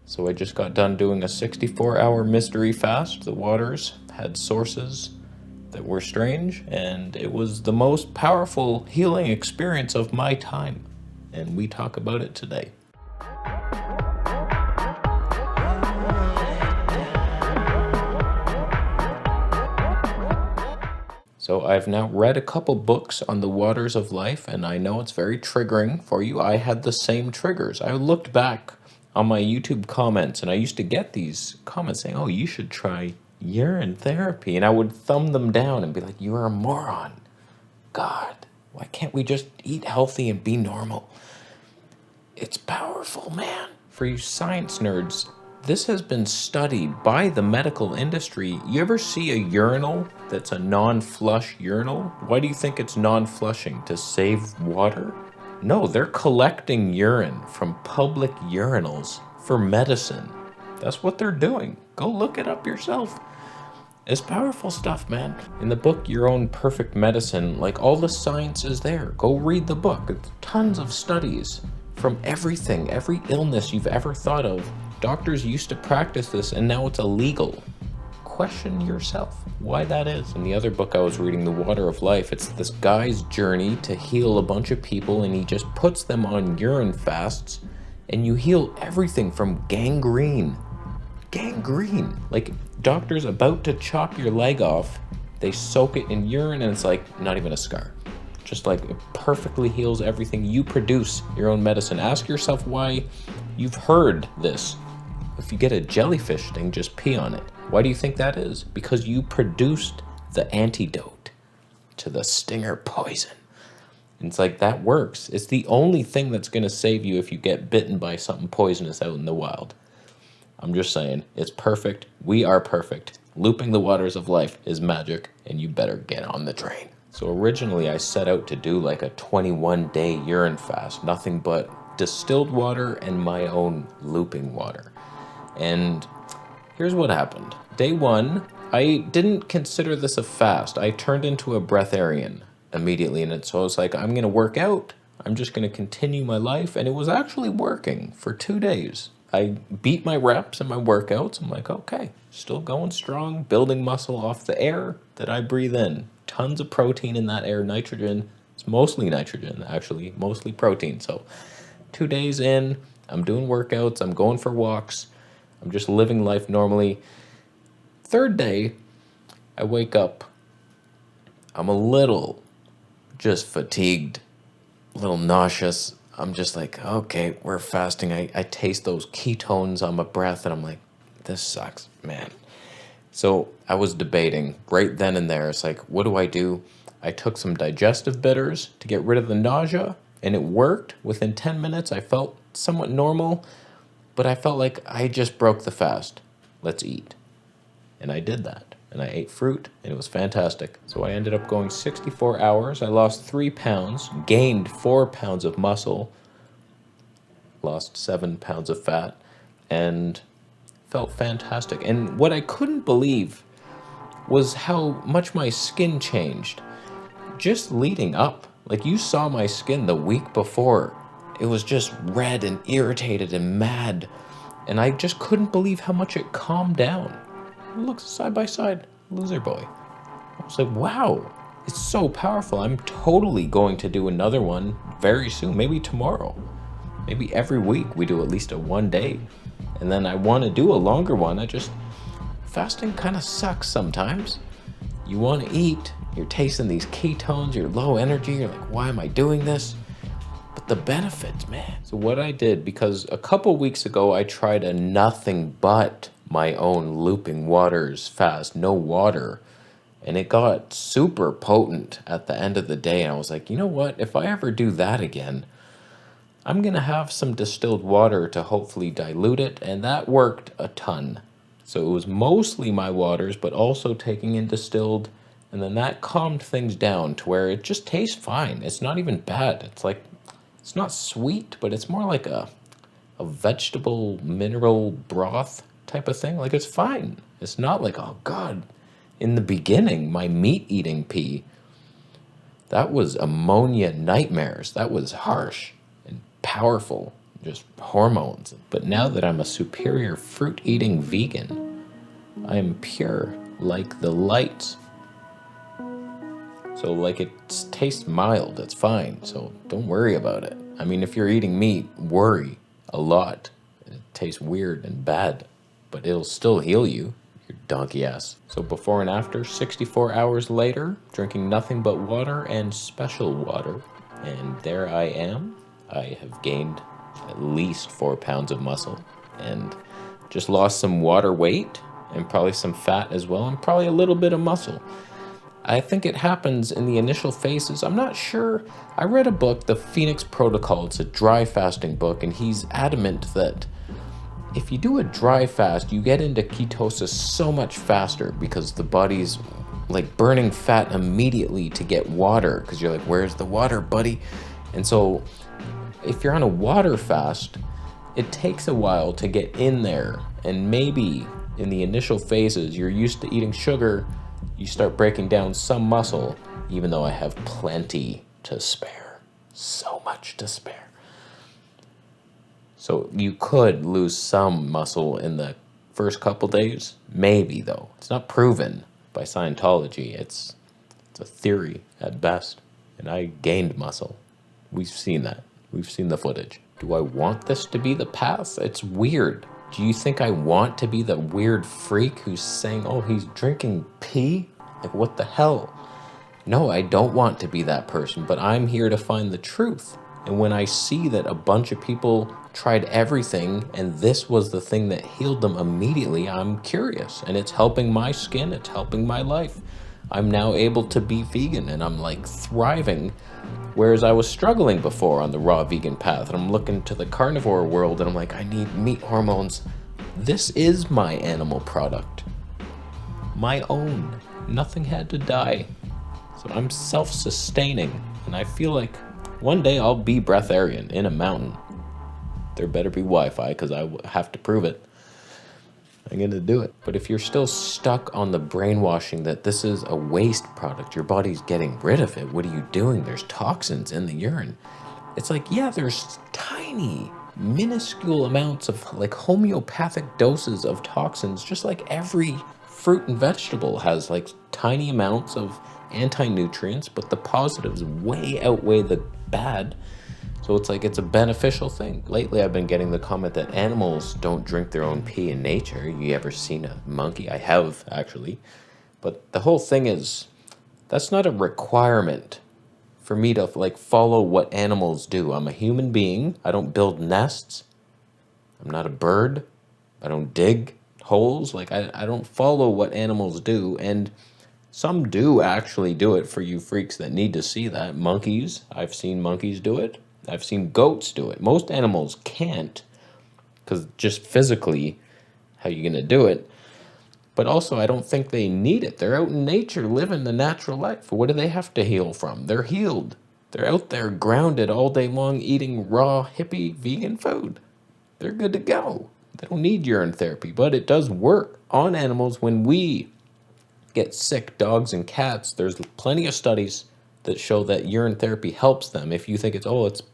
So I just got done doing a 64-hour mystery fast. The waters had sources that were strange, and it was the most powerful healing experience of my time. And we talk about it today. So I've now read a couple books on the waters of life, and I know it's very triggering for you. I had the same triggers. I looked back on my YouTube comments, and I used to get these comments saying, oh, you should try urine therapy. And I would thumb them down and be like, you are a moron. God, why can't we just eat healthy and be normal? It's powerful, man. For you science nerds, this has been studied by the medical industry. You ever see a urinal that's a non-flush urinal? Why do you think it's non-flushing? To save water? No, they're collecting urine from public urinals for medicine. That's what they're doing. Go look it up yourself. It's powerful stuff, man. In the book, Your Own Perfect Medicine, like all the science is there. Go read the book. It's tons of studies from everything, every illness you've ever thought of. Doctors used to practice this, and now it's illegal. Question yourself why that is. In the other book I was reading, The Water of Life, it's this guy's journey to heal a bunch of people, and he just puts them on urine fasts, and you heal everything from gangrene. Gangrene. Like, doctors about to chop your leg off, they soak it in urine, and it's like not even a scar. Just like it perfectly heals everything. You produce your own medicine. Ask yourself why. You've heard this. If you get a jellyfish sting, just pee on it. Why do you think that is? Because you produced the antidote to the stinger poison. And it's like, that works. It's the only thing that's going to save you if you get bitten by something poisonous out in the wild. I'm just saying, it's perfect. We are perfect. Looping the waters of life is magic, and you better get on the train. So originally I set out to do like a 21-day urine fast, nothing but distilled water and my own looping water. And here's what happened. Day one, I didn't consider this a fast. I turned into a breatharian immediately in it. So I was like, I'm going to work out. I'm just going to continue my life. And it was actually working for 2 days. I beat my reps and my workouts. I'm like, okay, still going strong, building muscle off the air that I breathe in. Tons of protein in that air, nitrogen. It's mostly nitrogen, actually, mostly protein. So 2 days in, I'm doing workouts, I'm going for walks, I'm just living life normally. Third day, I wake up. I'm a little just fatigued, a little nauseous. I'm just like, okay, we're fasting. I taste those ketones on my breath, and I'm like, this sucks, man. So I was debating right then and there. It's like, what do I do? I took some digestive bitters to get rid of the nausea, and it worked. Within 10 minutes, I felt somewhat normal, but I felt like I just broke the fast. Let's eat. And I did that. And I ate fruit, and it was fantastic. So I ended up going 64 hours. I lost 3 pounds, gained 4 pounds of muscle, lost 7 pounds of fat, and felt fantastic. And what I couldn't believe was how much my skin changed just leading up. Like, you saw my skin the week before. It was just red and irritated and mad. And I just couldn't believe how much it calmed down. Look, side by side, loser boy. I was like, wow, it's so powerful. I'm totally going to do another one very soon, maybe tomorrow. Maybe every week we do at least a 1 day. And then I want to do a longer one. Fasting kind of sucks sometimes. You want to eat, you're tasting these ketones, you're low energy, you're like, why am I doing this? But the benefits, man. So what I did, because a couple weeks ago I tried a nothing but my own looping waters fast, no water, and it got super potent at the end of the day. And I was like, you know what? If I ever do that again, I'm going to have some distilled water to hopefully dilute it, and that worked a ton. So it was mostly my waters, but also taking in distilled, and then that calmed things down to where it just tastes fine. It's not even bad. It's like, it's not sweet, but it's more like a vegetable mineral broth type of thing. Like, it's fine. It's not like, oh God, in the beginning, my meat eating pee, that was ammonia nightmares. That was harsh and powerful. just hormones. But now that I'm a superior fruit-eating vegan, I am pure like the light. So like it tastes mild, it's fine. So don't worry about it. I mean, if you're eating meat, worry a lot. It tastes weird and bad, but it'll still heal you, your donkey ass. So before and after, 64 hours later, drinking nothing but water and special water. And there I am. I have gained at least 4 pounds of muscle and just lost some water weight and probably some fat as well, and probably a little bit of muscle. I think it happens in the initial phases. I'm not sure. I read a book, The Phoenix Protocol. It's a dry fasting book, and he's adamant that if you do a dry fast, you get into ketosis so much faster because the body's like burning fat immediately to get water, because you're like, where's the water, buddy? And so if you're on a water fast, it takes a while to get in there. And maybe in the initial phases, you're used to eating sugar, you start breaking down some muscle, even though I have plenty to spare. So much to spare. So you could lose some muscle in the first couple days. Maybe, though. It's not proven by Scientology. It's a theory at best. And I gained muscle. We've seen that. We've seen the footage. Do I want this to be the path? It's weird. Do you think I want to be the weird freak who's saying, oh, he's drinking pee? Like, what the hell? No, I don't want to be that person, but I'm here to find the truth. And when I see that a bunch of people tried everything and this was the thing that healed them immediately, I'm curious. And it's helping my skin, it's helping my life. I'm now able to be vegan and I'm like thriving. Whereas I was struggling before on the raw vegan path, and I'm looking to the carnivore world and I'm like, I need meat hormones. This is my animal product. My own. Nothing had to die. So I'm self-sustaining, and I feel like one day I'll be breatharian in a mountain. There better be Wi-Fi, because I have to prove it. I'm gonna do it. But if you're still stuck on the brainwashing that this is a waste product, your body's getting rid of it, what are you doing? There's toxins in the urine. It's like, yeah, there's tiny, minuscule amounts of like homeopathic doses of toxins, just like every fruit and vegetable has like tiny amounts of anti-nutrients, but the positives way outweigh the bad. So it's like it's a beneficial thing. Lately, I've been getting the comment that animals don't drink their own pee in nature. You ever seen a monkey? I have, actually. But the whole thing is, that's not a requirement for me to like follow what animals do. I'm a human being. I don't build nests. I'm not a bird. I don't dig holes. Like, I don't follow what animals do. And some do actually do it, for you freaks that need to see that. Monkeys, I've seen monkeys do it. I've seen goats do it. Most animals can't, because just physically, how you gonna do it? But also, I don't think they need it. They're out in nature living the natural life. What do they have to heal from? They're healed. They're out there grounded all day long eating raw, hippie, vegan food. They're good to go. They don't need urine therapy, but it does work on animals when we get sick, dogs and cats. There's plenty of studies that show that urine therapy helps them. If you think it's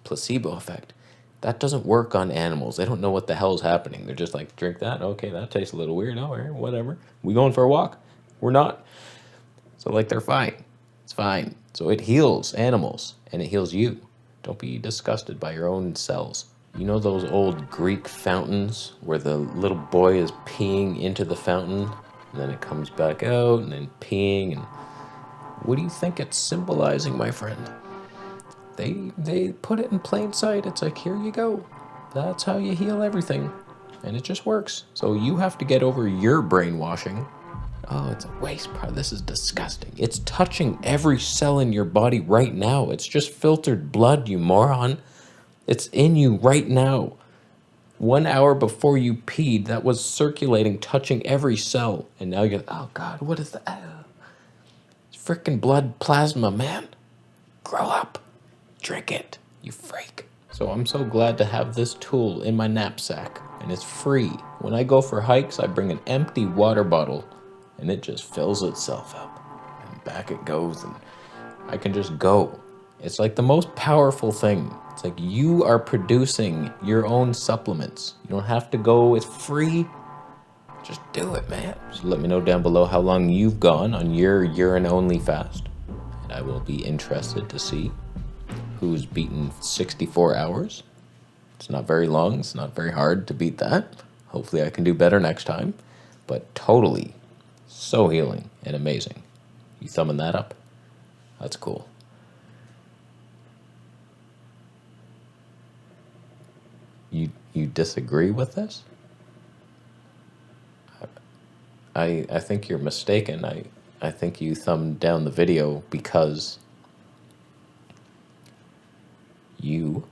placebo effect, that doesn't work on animals. They don't know what the hell's happening. They're just like, drink that. Okay, that tastes a little weird. All right, whatever. We going for a walk? We're not. So like, they're fine. It's fine. So it heals animals and it heals you. Don't be disgusted by your own cells. You know those old Greek fountains where the little boy is peeing into the fountain and then it comes back out and then peeing, and what do you think it's symbolizing, my friend? They put it in plain sight. It's like, here you go. That's how you heal everything. And it just works. So you have to get over your brainwashing. Oh, it's a waste product. This is disgusting. It's touching every cell in your body right now. It's just filtered blood, you moron. It's in you right now. 1 hour before you peed, that was circulating, touching every cell. And now you're, oh God, what is that? It's freaking blood plasma, man. Grow up. Drink it, you freak. So I'm so glad to have this tool in my knapsack, and it's free. When I go for hikes, I bring an empty water bottle, and it just fills itself up. And back it goes, and I can just go. It's like the most powerful thing It's like you are producing your own supplements. You don't have to go, it's free. Just do it, man. So let me know down below how long you've gone on your urine only fast. And I will be interested to see who's beaten 64 hours. It's not very long. It's not very hard to beat that. Hopefully I can do better next time. But totally so healing and amazing. You thumbing that up? That's cool. You disagree with this? I think you're mistaken. I think you thumbed down the video because you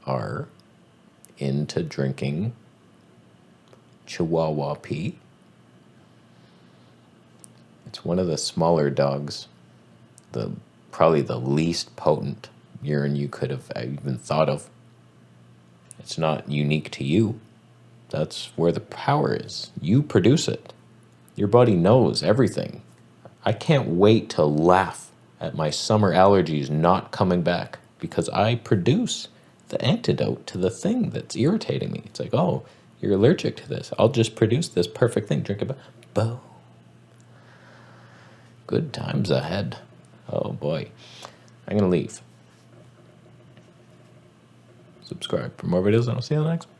are into drinking Chihuahua pee. It's one of the smaller dogs, probably the least potent urine you could have even thought of. It's not unique to you. That's where the power is. You produce it. Your body knows everything. I can't wait to laugh at my summer allergies not coming back because I produce the antidote to the thing that's irritating me. It's like, oh, you're allergic to this. I'll just produce this perfect thing. Drink it. Boom. Good times ahead. Oh boy. I'm going to leave. Subscribe for more videos and I'll see you in the next one.